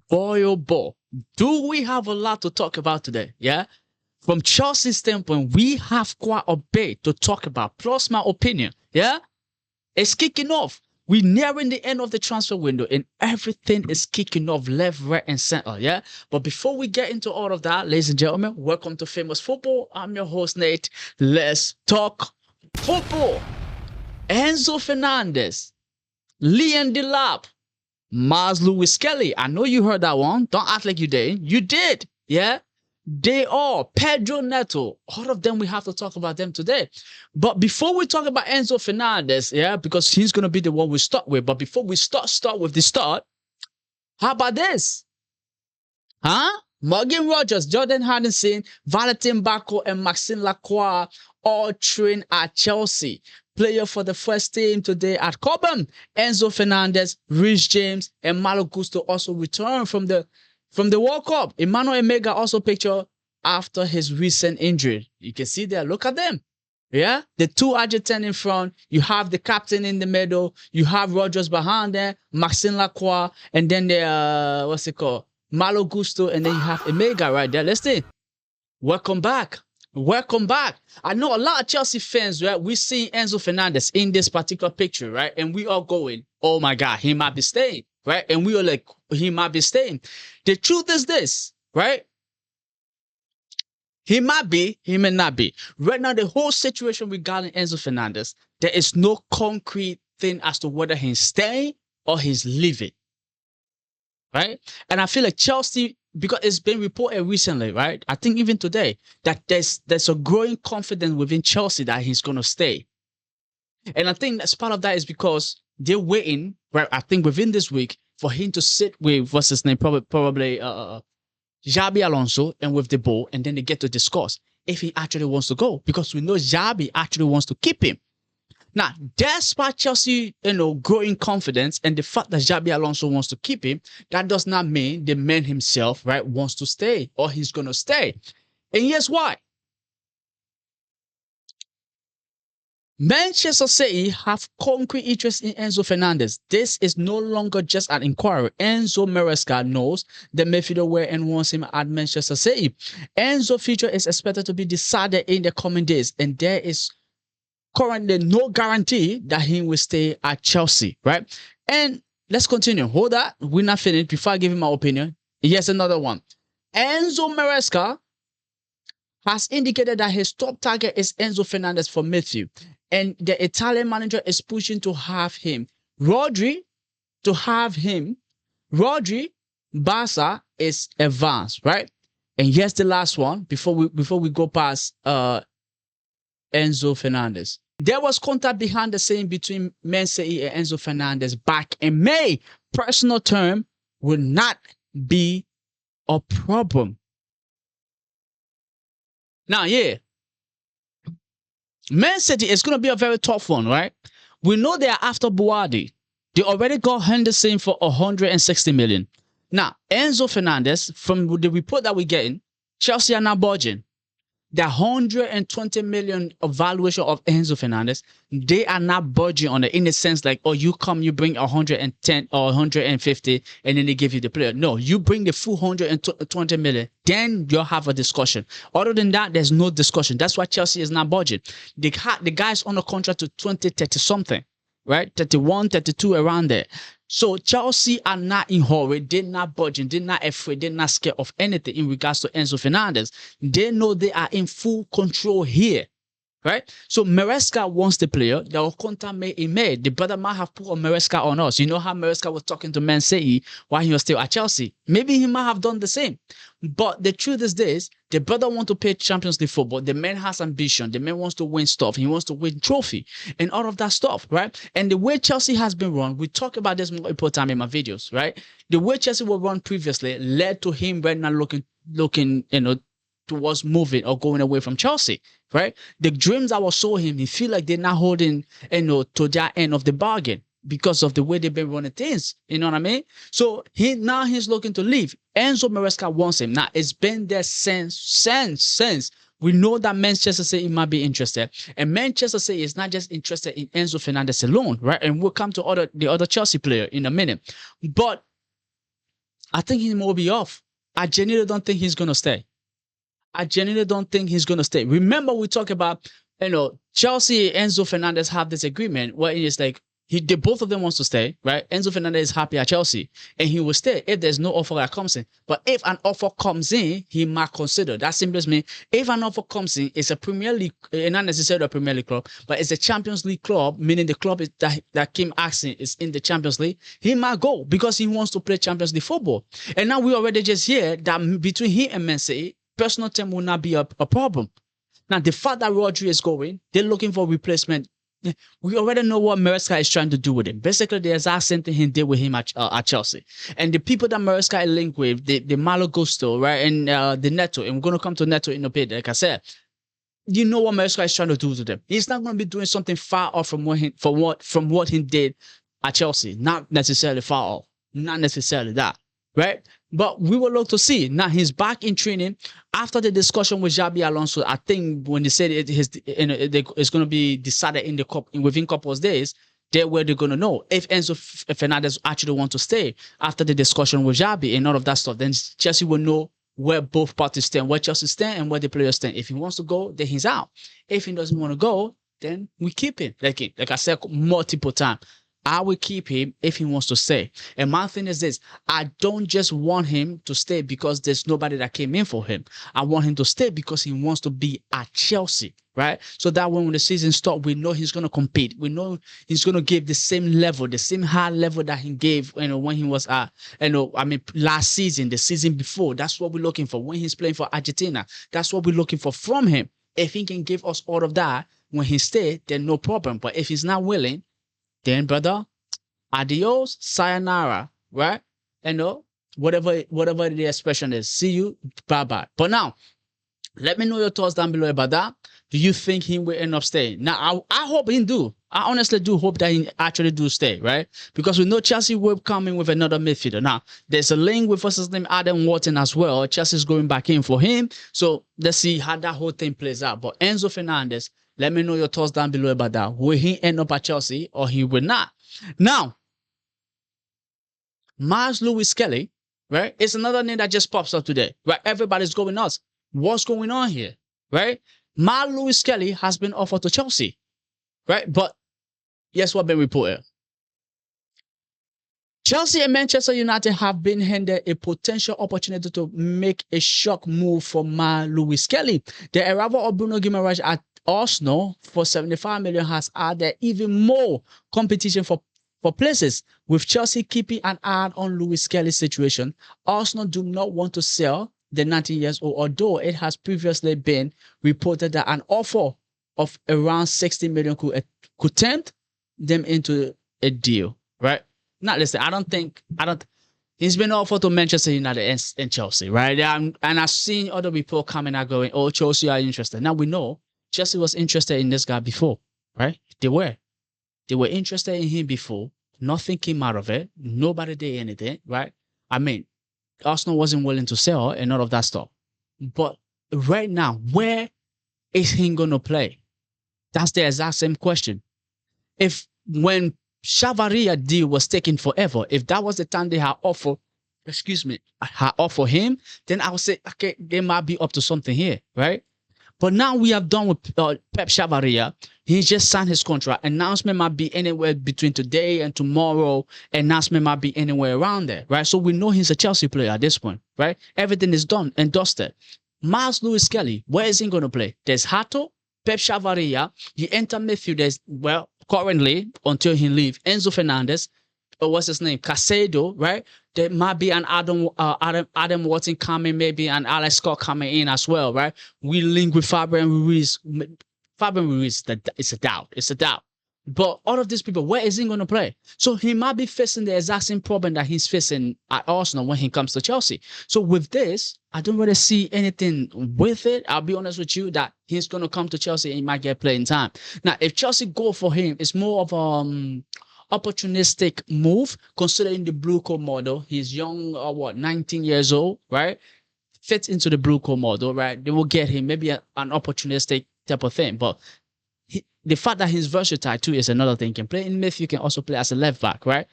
boy, oh boy, do we have a lot to talk about today? Yeah. From Chelsea's standpoint, we have quite a bit to talk about, plus my opinion. Yeah. It's kicking off. We're nearing the end of the transfer window and everything is kicking off left, right, and center. Yeah. But before we get into all of that, ladies and gentlemen, welcome to Famous Football. I'm your host, Nate. Let's talk football. Enzo Fernández, Delap, Myles Lewis-Skelly. I know you heard that one. Don't act like you did. You did. Yeah. They are Pedro, Neto. All of them, we have to talk about them today. But before we talk about Enzo Fernández, yeah, because he's going to be the one we start with. But before we start with the start, how about this? Huh? Morgan Rogers, Jordan Henderson, Valentin, Barco, and Maxence Lacroix all train at Chelsea. Player for the first team today at Cobham. Enzo Fernández, Reece James, and Malo also return from the World Cup. Emmanuel Emegha also pictured after his recent injury. You can see there. Look at them. Yeah, the two Argentines in front. You have the captain in the middle. You have Rogers behind there, Maxence Lacroix, and then the what's it called? Malo Gusto, and then you have Emegha right there. Let's see. Welcome back. Welcome back. I know a lot of Chelsea fans, right? We see Enzo Fernández in this particular picture, right? And we are going, oh my God, he might be staying, right? And we are like, he might be staying. The truth is this, right? He might be, he may not be. Right now, the whole situation regarding Enzo Fernández, there is no concrete thing as to whether he's staying or he's leaving, right? And I feel like Chelsea, because it's been reported recently, right? I think even today, that there's a growing confidence within Chelsea that he's going to stay. And I think that's part of that is because they're waiting, right? I think within this week for him to sit with, what's his name? Probably Xabi Alonso and with the ball, and then they get to discuss if he actually wants to go, because we know Xabi actually wants to keep him. Now, despite Chelsea, growing confidence and the fact that Xabi Alonso wants to keep him, that does not mean the man himself, right, wants to stay or he's going to stay. And here's why. Manchester City have concrete interest in Enzo Fernández. This is no longer just an inquiry. Enzo Maresca knows the midfielder where and wants him at Manchester City. Enzo's future is expected to be decided in the coming days, and there is currently no guarantee that he will stay at Chelsea, right? And let's continue. Hold that. We're not finished. Before I give him my opinion, here's another one. Enzo Maresca has indicated that his top target is Enzo Fernández for midfield, and the Italian manager is pushing to have him. Rodri, Barca is advanced, right? And here's the last one before we go past Enzo Fernández. There was contact behind the scene between Man City and Enzo Fernández back in May. Personal term will not be a problem. Now, yeah, Man City is going to be a very tough one, right? We know they are after Buadi. They already got Henderson for 160 million. Now, Enzo Fernández, from the report that we're getting, Chelsea are not budging. The 120 million valuation of Enzo Fernández, they are not budging on it in the sense like, oh, you bring 110 or 150 and then they give you the player. No, you bring the full 120 million, then you'll have a discussion. Other than that, there's no discussion. That's why Chelsea is not budging. The guy's on a contract to 30 something, right? 31, 32, around there. So Chelsea are not in hurry. They're not budging. They're not afraid. They're not scared of anything in regards to Enzo Fernández. They know they are in full control here, right? So Maresca wants the player. The contact made. The brother might have put on Maresca on us. You know how Maresca was talking to Man City while he was still at Chelsea. Maybe he might have done the same. But the truth is this. The brother wants to play Champions League football. The man has ambition. The man wants to win stuff. He wants to win trophy and all of that stuff, right? And the way Chelsea has been run, we talk about this multiple times in my videos, right? The way Chelsea was run previously led to him right now looking, towards moving or going away from Chelsea, right? The dreams that was sold him, he feel like they're not holding, to their end of the bargain because of the way they've been running things. You know what I mean? So he's looking to leave. Enzo Maresca wants him. Now, it's been there since. We know that Manchester City might be interested. And Manchester City is not just interested in Enzo Fernández alone, right? And we'll come to the other Chelsea player in a minute. But I think he will be off. I genuinely don't think he's gonna stay. Remember, we talk about, Chelsea and Enzo Fernández have this agreement where it's like both of them wants to stay, right? Enzo Fernández is happy at Chelsea and he will stay if there's no offer that comes in. But if an offer comes in, he might consider. That simply means if an offer comes in, it's a Premier League, not necessarily a Premier League club, but it's a Champions League club, meaning the club that came asking is in the Champions League. He might go because he wants to play Champions League football. And now we already just hear that between him and Man City, personal term will not be a problem. Now, the fact that Rodri is going, they're looking for replacement. We already know what Maresca is trying to do with him. Basically, the exact same thing he did with him at Chelsea. And the people that Maresca is linked with, the Malo Gusto, right, and the Neto, and we're going to come to Neto in a bit, like I said, you know what Maresca is trying to do to them. He's not going to be doing something far off from what he did at Chelsea. Not necessarily far off. Not necessarily that, right? But we will look to see. Now, he's back in training. After the discussion with Xabi Alonso, I think when they said it's going to be decided within a couple of days, they're going to know if Enzo Fernández actually want to stay after the discussion with Xabi and all of that stuff. Then Chelsea will know where both parties stand, where Chelsea stand and where the players stand. If he wants to go, then he's out. If he doesn't want to go, then we keep him. Like I said multiple times. I will keep him if he wants to stay. And my thing is this, I don't just want him to stay because there's nobody that came in for him. I want him to stay because he wants to be at Chelsea, right? So that when the season starts, we know he's going to compete. We know he's going to give the same level, the same high level that he gave when he was at, last season, the season before. That's what we're looking for. When he's playing for Argentina, that's what we're looking for from him. If he can give us all of that when he stays, then no problem. But if he's not willing, then, brother, adios, sayonara, right? Whatever the expression is. See you, bye-bye. But now, let me know your thoughts down below about that. Do you think he will end up staying? Now, I hope he do. I honestly do hope that he actually do stay, right? Because we know Chelsea will come in with another midfielder. Now, there's a link with what's his name, Adam Wharton as well. Chelsea's going back in for him. So, let's see how that whole thing plays out. But Enzo Fernández, let me know your thoughts down below about that. Will he end up at Chelsea or he will not? Now, Myles Lewis-Skelly, right? It's another name that just pops up today, right? Everybody's going nuts. What's going on here, right? Myles Lewis-Skelly has been offered to Chelsea, right? But guess what been reported? Chelsea and Manchester United have been handed a potential opportunity to make a shock move for Myles Lewis-Skelly. The arrival of Bruno Guimarães at Arsenal for 75 million has added even more competition for places. With Chelsea keeping an eye on Lewis-Skelly's situation, Arsenal do not want to sell the 19 years old, although it has previously been reported that an offer of around 60 million could tempt them into a deal, right? Now, listen, he's been offered to Manchester United and Chelsea, right? And I've seen other people coming out going, oh, Chelsea are interested. Now we know Chelsea was interested in this guy before, right? They were interested in him before. Nothing came out of it. Nobody did anything, right? Arsenal wasn't willing to sell and all of that stuff. But right now, where is he going to play? That's the exact same question. When Chavaria deal was taking forever, if that was the time they had offered him, then I would say, okay, they might be up to something here, right? But now we have done with Pep Chavaria. He just signed his contract. Announcement might be anywhere between today and tomorrow. Announcement might be anywhere around there, right? So we know he's a Chelsea player at this point, right? Everything is done and dusted. Myles Lewis-Skelly, where is he going to play? There's Hato, Pep Chavaria. You enter midfield. There's, currently, until he leaves, Enzo Fernández. What's his name? Casado, right? There might be an Adam Wharton coming, maybe an Alex Scott coming in as well, right? We link with Fabian Ruiz. It's a doubt. But all of these people, where is he going to play? So he might be facing the exact same problem that he's facing at Arsenal when he comes to Chelsea. So with this, I don't really see anything with it. I'll be honest with you that he's going to come to Chelsea and he might get playing time. Now, if Chelsea go for him, it's more of opportunistic move considering the blue coat model. He's young, 19 years old, right? Fits into the blue coat model, right? They will get him maybe an opportunistic type of thing. But the fact that he's versatile too is another thing. He can play in midfield, you can also play as a left back, right?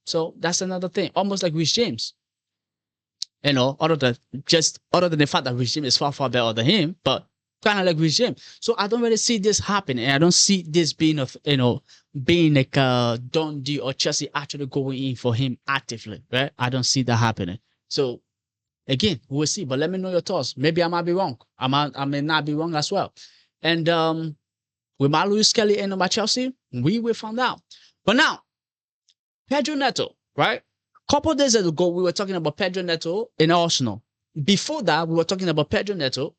So that's another thing. Almost like Reece James. other than the fact that regime is far, far better than him, but kind of like regime. So I don't really see this happening. I don't see this being being like a done deal or Chelsea actually going in for him actively, right? I don't see that happening. So again, we'll see. But let me know your thoughts. Maybe I might be wrong. I may not be wrong as well. And with my Lewis-Skelly ending by Chelsea, we will find out. But now, Pedro Neto, right? A couple of days ago, we were talking about Pedro Neto in Arsenal. Before that, we were talking about Pedro Neto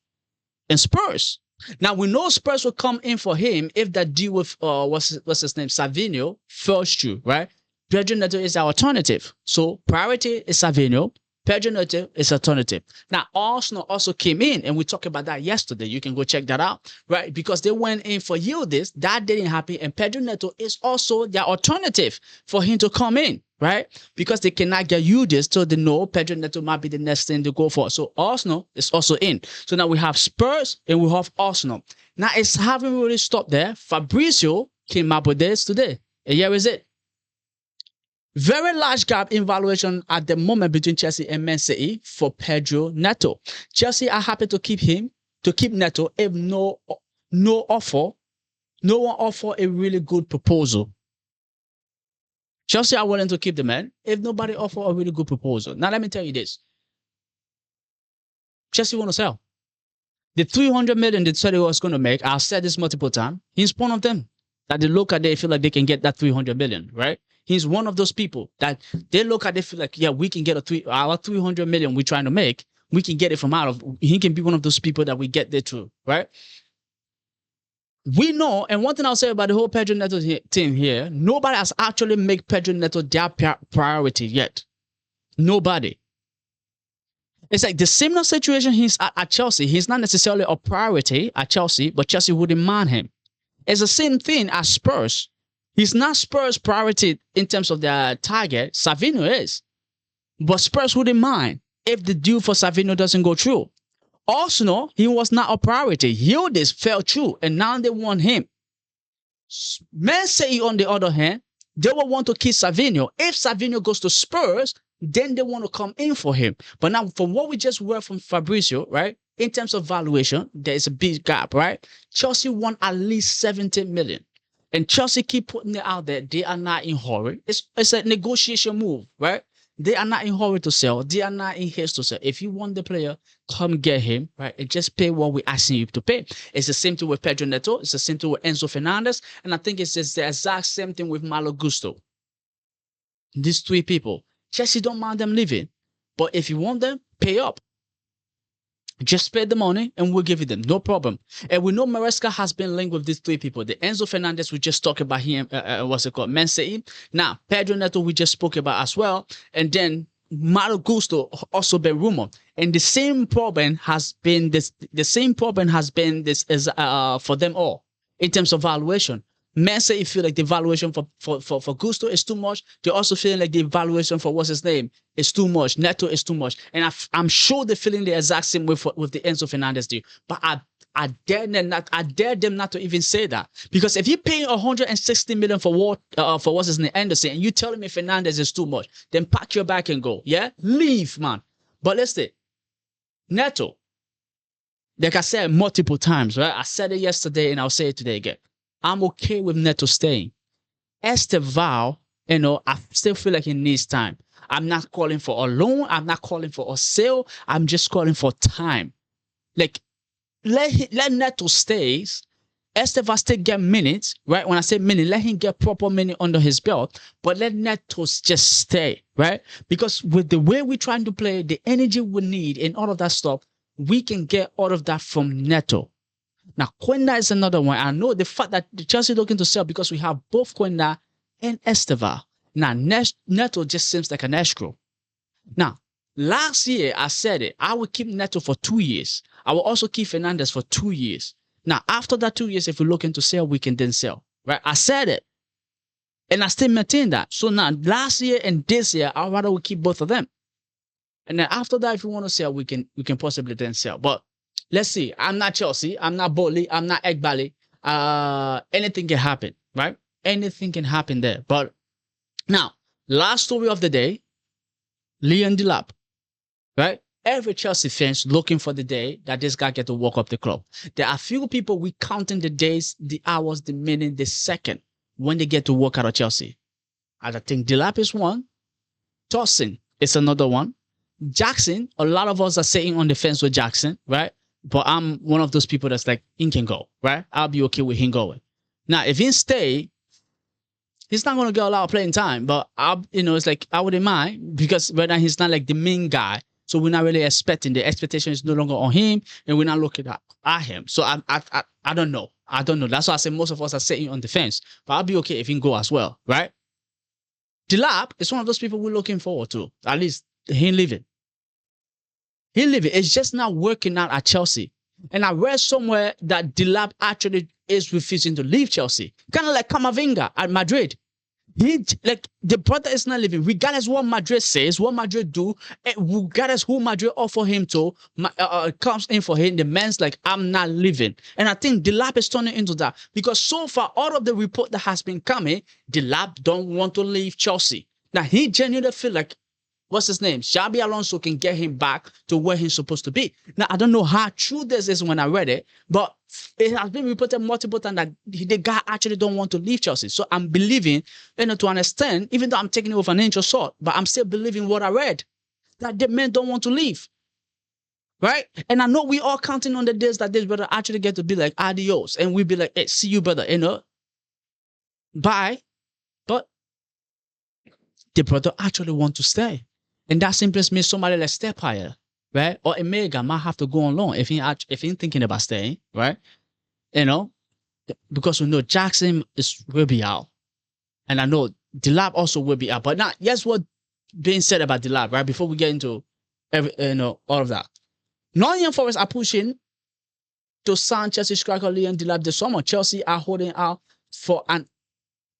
in Spurs. Now, we know Spurs will come in for him if that deal with, what's his name, Savinho falls through, right? Pedro Neto is our alternative. So, priority is Savinho. Pedro Neto is alternative. Now, Arsenal also came in, and we talked about that yesterday. You can go check that out, right? Because they went in for Yildiz. That didn't happen, and Pedro Neto is also their alternative for him to come in, right? Because they cannot get Yildiz, so they know Pedro Neto might be the next thing to go for. So Arsenal is also in. So now we have Spurs, and we have Arsenal. Now, it's haven't really stopped there. Fabrizio came up with this today, and here is it. Very large gap in valuation at the moment between Chelsea and Man City for Pedro Neto. Chelsea are happy to keep Neto if no one offer a really good proposal. Chelsea are willing to keep the man if nobody offer a really good proposal. Now let me tell you this. Chelsea want to sell. The 300 million they said he was going to make, I've said this multiple times, he's one of them. That they look at, they feel like they can get that 300 million, right? He's one of those people that they look at, they feel like, yeah, we can get our 300 million we're trying to make, we can get it from out of, he can be one of those people that we get there too, right? We know, and one thing I'll say about the whole Pedro Neto thing here, nobody has actually made Pedro Neto their priority yet. Nobody. It's like the similar situation he's at Chelsea. He's not necessarily a priority at Chelsea, but Chelsea wouldn't mind him. It's the same thing as Spurs. He's not Spurs' priority in terms of their target. Savinho is. But Spurs wouldn't mind if the deal for Savinho doesn't go through. Arsenal, he was not a priority. Yildiz fell through, and now they want him. Man City, on the other hand, they will want to keep Savinho. If Savinho goes to Spurs, then they want to come in for him. But now, from what we just heard from Fabrizio, right, in terms of valuation, there is a big gap, right? Chelsea want at least 70 million. And Chelsea keep putting it out there. They are not in hurry. It's a negotiation move, right? They are not in hurry to sell. They are not in haste to sell. If you want the player, come get him, right? And just pay what we're asking you to pay. It's the same thing with Pedro Neto. It's the same thing with Enzo Fernández. And I think it's just the exact same thing with Malo. These three people. Chelsea don't mind them leaving. But if you want them, pay up. Just pay the money and we'll give you them. No problem. And we know Maresca has been linked with these three people. The Enzo Fernández, we just talked about him, what's it called? Man City. Now, Pedro Neto, we just spoke about as well. And then Malo also been rumored. And the same problem has been this for them all in terms of valuation. Man City feel like the valuation for Gusto is too much. They also feel like the valuation for what's his name is too much. Neto is too much. And I'm sure they're feeling the exact same way with the Enzo Fernández deal. But I dare them not to even say that. Because if you're paying 160 million for what's his name, Henderson, and you telling me Fernandez is too much, then pack your bag and go. Yeah? Leave, man. But let's say, Neto, like I said multiple times, right? I said it yesterday and I'll say it today again. I'm okay with Neto staying. Esteval, I still feel like he needs time. I'm not calling for a loan. I'm not calling for a sale. I'm just calling for time. Like, let Neto stay. Esteval still get minutes, right? When I say minutes, let him get proper minutes under his belt. But let Neto just stay, right? Because with the way we're trying to play, the energy we need and all of that stuff, we can get all of that from Neto. Now, Quenda is another one. I know the fact that the Chelsea looking to sell because we have both Quenda and Esteval. Now, Neto just seems like an escrow. Now, last year, I said it. I would keep Neto for 2 years. I will also keep Fernandez for 2 years. Now, after that 2 years, if we're looking to sell, we can then sell. Right? I said it. And I still maintain that. So now, last year and this year, I'd rather we keep both of them. And then after that, if we want to sell, we can possibly then sell. But let's see. I'm not Chelsea. I'm not Bowley. I'm not Egbali. Anything can happen, right? Anything can happen there. But now, last story of the day, Delap. right? Every Chelsea fans looking for the day that this guy get to walk up the club. There are few people we counting the days, the hours, the minute, the second when they get to walk out of Chelsea. And I think Delap is one. Tosin is another one. Jackson, a lot of us are sitting on the fence with Jackson, right? But I'm one of those people that's like, he can go, right? I'll be okay with him going. Now, if he stay, he's not going to get a lot of playing time, but it's like, I wouldn't mind because right now he's not like the main guy. So we're not really expecting, the expectation is no longer on him and we're not looking at him. So I don't know. I don't know. That's why I say most of us are sitting on the fence, but I'll be okay if he can go as well, right? Delap is one of those people we're looking forward to. At least he leaving. He leaving. It's just not working out at Chelsea. And I read somewhere that Delap actually is refusing to leave Chelsea. Kind of like Camavinga at Madrid. The brother is not leaving. Regardless what Madrid says, what Madrid do, regardless who Madrid offer him to, comes in for him, the man's like, I'm not leaving. And I think Delap is turning into that. Because so far, out of the report that has been coming, Delap don't want to leave Chelsea. Now, he genuinely feel like, what's his name? Xabi Alonso can get him back to where he's supposed to be. Now, I don't know how true this is when I read it, but it has been reported multiple times that the guy actually don't want to leave Chelsea. So I'm believing, to understand, even though I'm taking it with an inch of salt, but I'm still believing what I read, that the men don't want to leave. Right? And I know we all counting on the days that this brother actually get to be like, adios. And we be like, hey, see you, brother, bye. But the brother actually want to stay. And that simply means somebody like Step Higher, right? Or Emegha might have to go on loan if he's thinking about staying, right? Because we know Jackson will be out. And I know Delap also will be out. But now, here's what being said about Delap, right? Before we get into all of that. Nottingham Forest are pushing to sign Chelsea striker Leon Delap this summer. Chelsea are holding out for an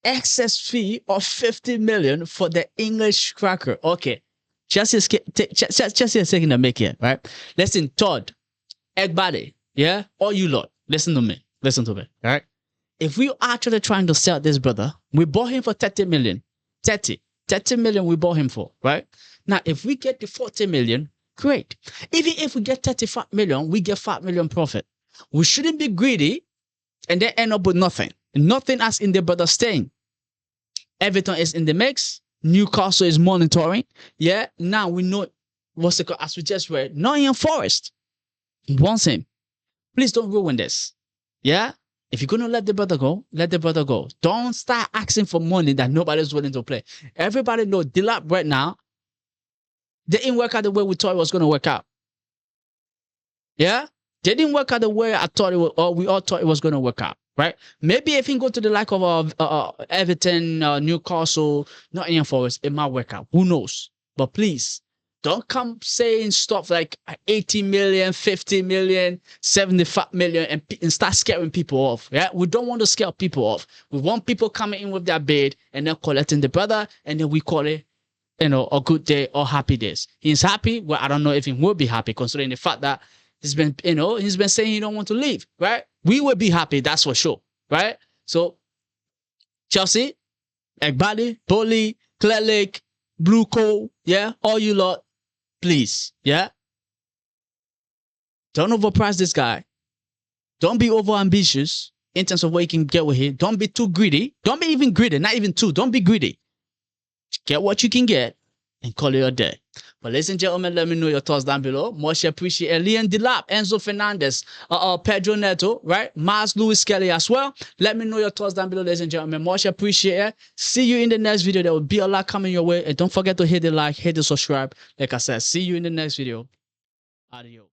excess fee of 50 million for the English striker. Okay. Chelsea is taking the make here, right? Listen, Todd, Egbade, yeah? All you lot, listen to me, all right? If we actually trying to sell this brother, we bought him for 30 million. 30 million we bought him for, right? Now, if we get the 40 million, great. Even if we get 35 million, we get 5 million profit. We shouldn't be greedy and then end up with nothing. Nothing as in the brother staying. Everton is in the mix. Newcastle is monitoring. Yeah, now we know what's it called, as we just read. Nottingham Forest wants him. Please don't ruin this. Yeah, if you're gonna let the brother go, let the brother go. Don't start asking for money that nobody's willing to play. Everybody know Delap right now. They didn't work out the way we thought it was gonna work out. Yeah, they didn't work out the way I thought it was, or we all thought it was gonna work out. Right? Maybe if he go to the like of Everton, Newcastle, Nottingham Forest, it might work out. Who knows? But please, don't come saying stuff like 80 million, 50 million, 75 million and start scaring people off. Yeah? We don't want to scare people off. We want people coming in with their bid and then collecting the brother and then we call it, a good day or happy days. He's happy. Well, I don't know if he will be happy considering the fact that he's been saying he don't want to leave, right? We will be happy, that's for sure, right? So, Chelsea, Egbade, Boli, Clear Lake, Blue Coal, yeah, all you lot, please, yeah? Don't overprice this guy. Don't be over ambitious in terms of what you can get with him. Don't be too greedy. Don't be even greedy, not even too. Don't be greedy. Get what you can get and call it a day. But ladies and gentlemen, let me know your thoughts down below. Much appreciated. Leon Delap, Enzo Fernández, Pedro Neto, right? Myles, Lewis-Skelly as well. Let me know your thoughts down below, ladies and gentlemen. Much appreciated. See you in the next video. There will be a lot coming your way. And don't forget to hit the like, hit the subscribe. Like I said, see you in the next video. Adios.